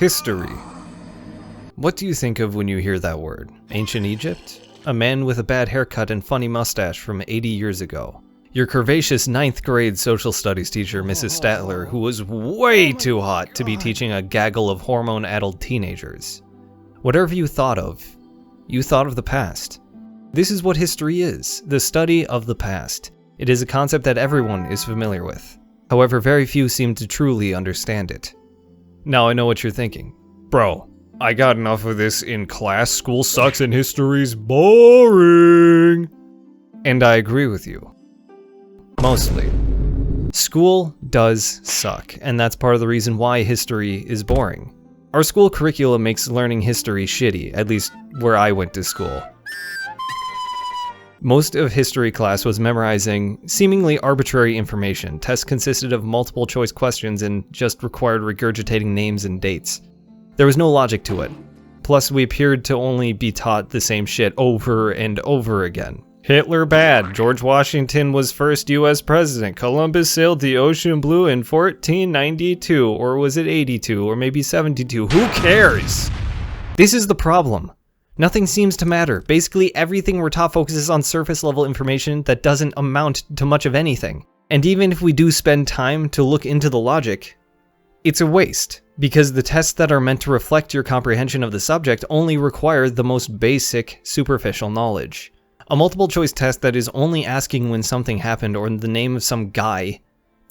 History. What do you think of when you hear that word? Ancient Egypt? A man with a bad haircut and funny mustache from 80 years ago. Your curvaceous 9th grade social studies teacher, Mrs. Statler, who was way too hot to be teaching a gaggle of hormone-addled teenagers. Whatever you thought of the past. This is what history is, the study of the past. It is a concept that everyone is familiar with. However, very few seem to truly understand it. Now I know what you're thinking. Bro, I got enough of this in class, school sucks and history's boring. And I agree with you. Mostly. School does suck, and that's part of the reason why history is boring. Our school curriculum makes learning history shitty, at least where I went to school. Most of history class was memorizing seemingly arbitrary information. Tests consisted of multiple choice questions and just required regurgitating names and dates. There was no logic to it. Plus, we appeared to only be taught the same shit over and over again. Hitler bad. George Washington was first US president. Columbus sailed the ocean blue in 1492, or was it 82, or maybe 72? Who cares? This is the problem. Nothing seems to matter. Basically, everything we're taught focuses on surface-level information that doesn't amount to much of anything. And even if we do spend time to look into the logic, it's a waste, because the tests that are meant to reflect your comprehension of the subject only require the most basic, superficial knowledge. A multiple-choice test that is only asking when something happened or the name of some guy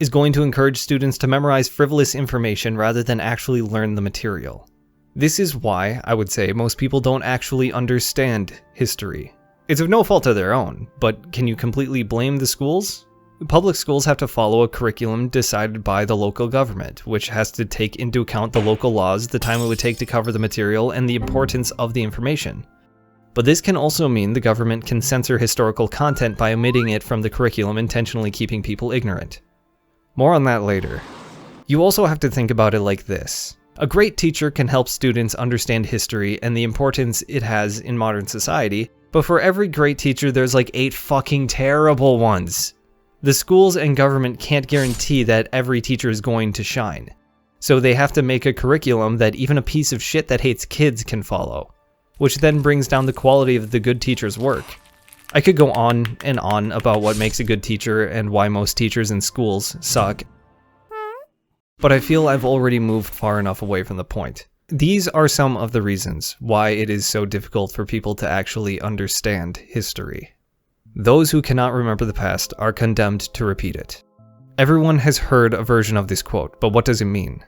is going to encourage students to memorize frivolous information rather than actually learn the material. This is why, I would say, most people don't actually understand history. It's of no fault of their own, but can you completely blame the schools? Public schools have to follow a curriculum decided by the local government, which has to take into account the local laws, the time it would take to cover the material, and the importance of the information. But this can also mean the government can censor historical content by omitting it from the curriculum, intentionally keeping people ignorant. More on that later. You also have to think about it like this. A great teacher can help students understand history and the importance it has in modern society, but for every great teacher there's like 8 fucking terrible ones. The schools and government can't guarantee that every teacher is going to shine. So they have to make a curriculum that even a piece of shit that hates kids can follow, which then brings down the quality of the good teacher's work. I could go on and on about what makes a good teacher and why most teachers in schools suck, but I feel I've already moved far enough away from the point. These are some of the reasons why it is so difficult for people to actually understand history. Those who cannot remember the past are condemned to repeat it. Everyone has heard a version of this quote, but what does it mean?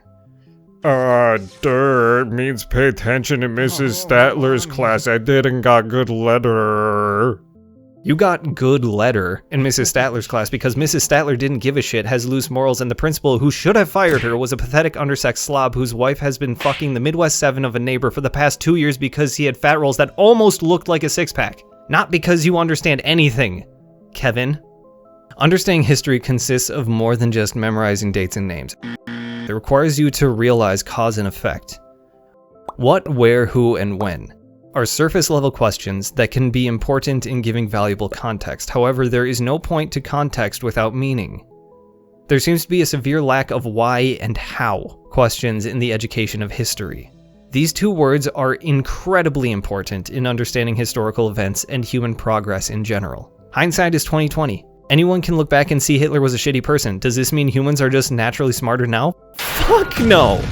It means pay attention in Mrs. Statler's class. I didn't got good letter. You got good letter in Mrs. Statler's class because Mrs. Statler didn't give a shit, has loose morals, and the principal who should have fired her was a pathetic undersexed slob whose wife has been fucking the Midwest 7 of a neighbor for the past 2 years because he had fat rolls that almost looked like a six-pack. Not because you understand anything, Kevin. Understanding history consists of more than just memorizing dates and names. It requires you to realize cause and effect. What, where, who, and when are surface-level questions that can be important in giving valuable context. However, there is no point to context without meaning. There seems to be a severe lack of why and how questions in the education of history. These two words are incredibly important in understanding historical events and human progress in general. Hindsight is 20/20. Anyone can look back and see Hitler was a shitty person. Does this mean humans are just naturally smarter now? Fuck no!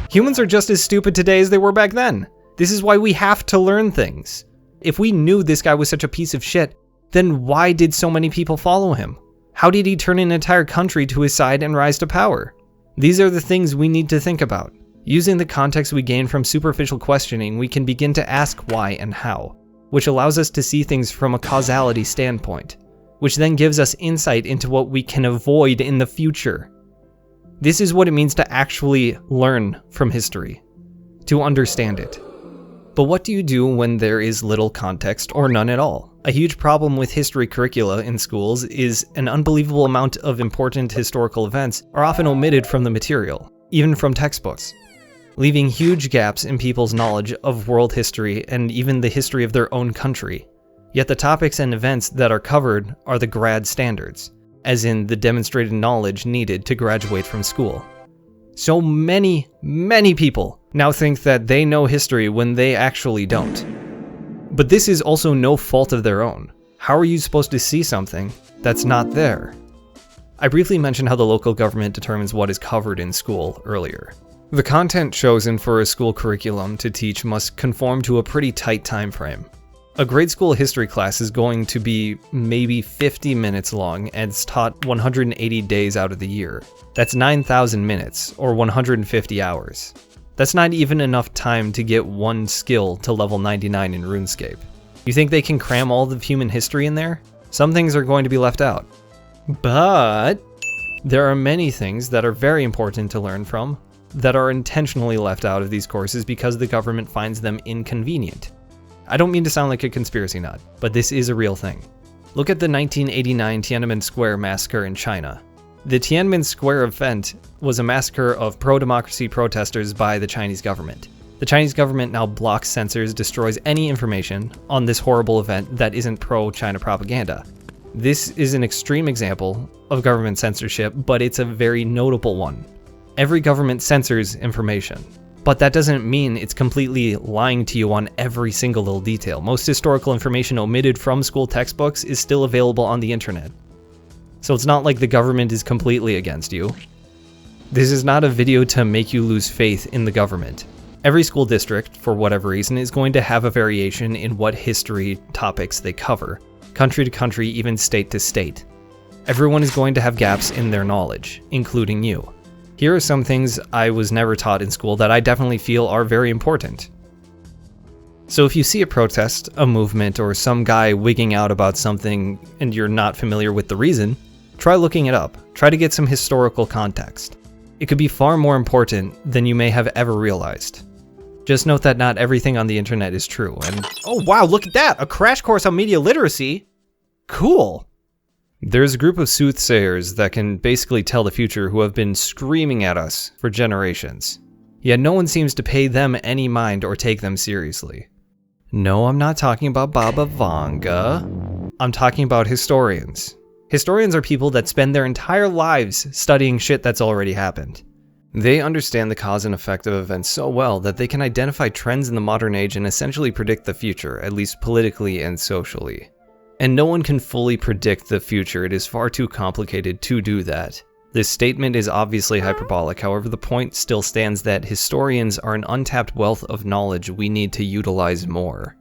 Humans are just as stupid today as they were back then. This is why we have to learn things. If we knew this guy was such a piece of shit, then why did so many people follow him? How did he turn an entire country to his side and rise to power? These are the things we need to think about. Using the context we gain from superficial questioning, we can begin to ask why and how, which allows us to see things from a causality standpoint, which then gives us insight into what we can avoid in the future. This is what it means to actually learn from history, to understand it. But what do you do when there is little context or none at all? A huge problem with history curricula in schools is an unbelievable amount of important historical events are often omitted from the material, even from textbooks, leaving huge gaps in people's knowledge of world history and even the history of their own country. Yet the topics and events that are covered are the grad standards, as in the demonstrated knowledge needed to graduate from school. So many people now think that they know history when they actually don't. But this is also no fault of their own. How are you supposed to see something that's not there? I briefly mentioned how the local government determines what is covered in school earlier. The content chosen for a school curriculum to teach must conform to a pretty tight time frame. A grade school history class is going to be maybe 50 minutes long and it's taught 180 days out of the year. That's 9,000 minutes, or 150 hours. That's not even enough time to get one skill to level 99 in RuneScape. You think they can cram all of human history in there? Some things are going to be left out. But there are many things that are very important to learn from that are intentionally left out of these courses because the government finds them inconvenient. I don't mean to sound like a conspiracy nut, but this is a real thing. Look at the 1989 Tiananmen Square massacre in China. The Tiananmen Square event was a massacre of pro-democracy protesters by the Chinese government. The Chinese government now blocks, censors, destroys any information on this horrible event that isn't pro-China propaganda. This is an extreme example of government censorship, but it's a very notable one. Every government censors information, but that doesn't mean it's completely lying to you on every single little detail. Most historical information omitted from school textbooks is still available on the internet. So it's not like the government is completely against you. This is not a video to make you lose faith in the government. Every school district, for whatever reason, is going to have a variation in what history topics they cover, country to country, even state to state. Everyone is going to have gaps in their knowledge, including you. Here are some things I was never taught in school that I definitely feel are very important. So if you see a protest, a movement, or some guy wigging out about something and you're not familiar with the reason, try looking it up. Try to get some historical context. It could be far more important than you may have ever realized. Just note that not everything on the internet is true, and oh wow, look at that! A crash course on media literacy! Cool! There's a group of soothsayers that can basically tell the future who have been screaming at us for generations. Yet no one seems to pay them any mind or take them seriously. No, I'm not talking about Baba Vanga. I'm talking about historians. Historians are people that spend their entire lives studying shit that's already happened. They understand the cause and effect of events so well that they can identify trends in the modern age and essentially predict the future, at least politically and socially. And no one can fully predict the future. It is far too complicated to do that. This statement is obviously hyperbolic, however the point still stands that historians are an untapped wealth of knowledge we need to utilize more.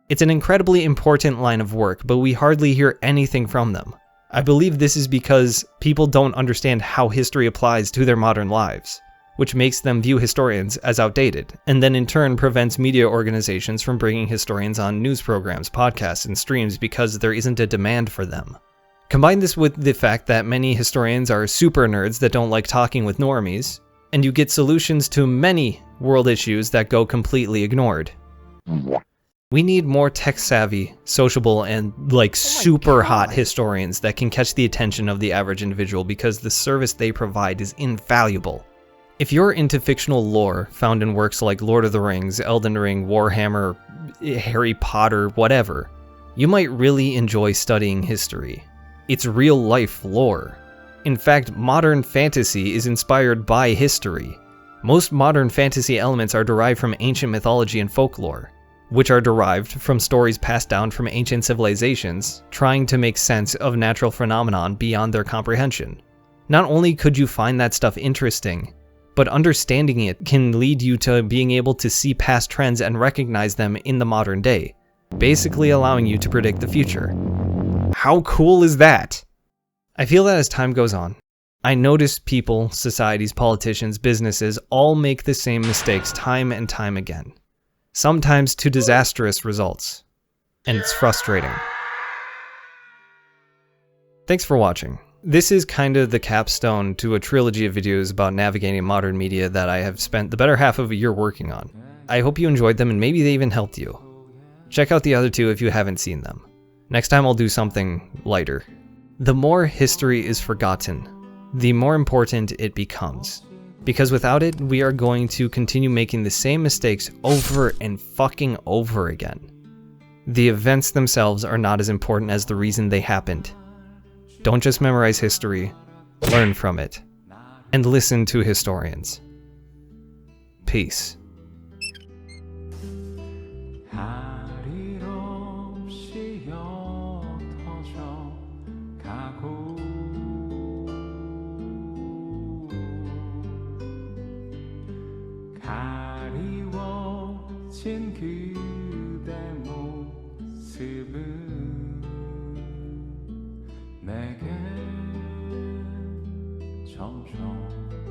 It's an incredibly important line of work, but we hardly hear anything from them. I believe this is because people don't understand how history applies to their modern lives, which makes them view historians as outdated, and then in turn prevents media organizations from bringing historians on news programs, podcasts, and streams because there isn't a demand for them. Combine this with the fact that many historians are super nerds that don't like talking with normies, and you get solutions to many world issues that go completely ignored. We need more tech-savvy, sociable, and super hot historians that can catch the attention of the average individual because the service they provide is invaluable. If you're into fictional lore found in works like Lord of the Rings, Elden Ring, Warhammer, Harry Potter, whatever, you might really enjoy studying history. It's real-life lore. In fact, modern fantasy is inspired by history. Most modern fantasy elements are derived from ancient mythology and folklore, which are derived from stories passed down from ancient civilizations, trying to make sense of natural phenomenon beyond their comprehension. Not only could you find that stuff interesting, but understanding it can lead you to being able to see past trends and recognize them in the modern day, basically allowing you to predict the future. How cool is that? I feel that as time goes on, I notice people, societies, politicians, businesses all make the same mistakes time and time again. Sometimes to disastrous results. And it's frustrating. Thanks for watching. This is kind of the capstone to a trilogy of videos about navigating modern media that I have spent the better half of a year working on. I hope you enjoyed them and maybe they even helped you. Check out the other two if you haven't seen them. Next time I'll do something lighter. The more history is forgotten, the more important it becomes. Because without it, we are going to continue making the same mistakes over and fucking over again. The events themselves are not as important as the reason they happened. Don't just memorize history, learn from it, and listen to historians. Peace. 비친 그대 모습은 내게 점점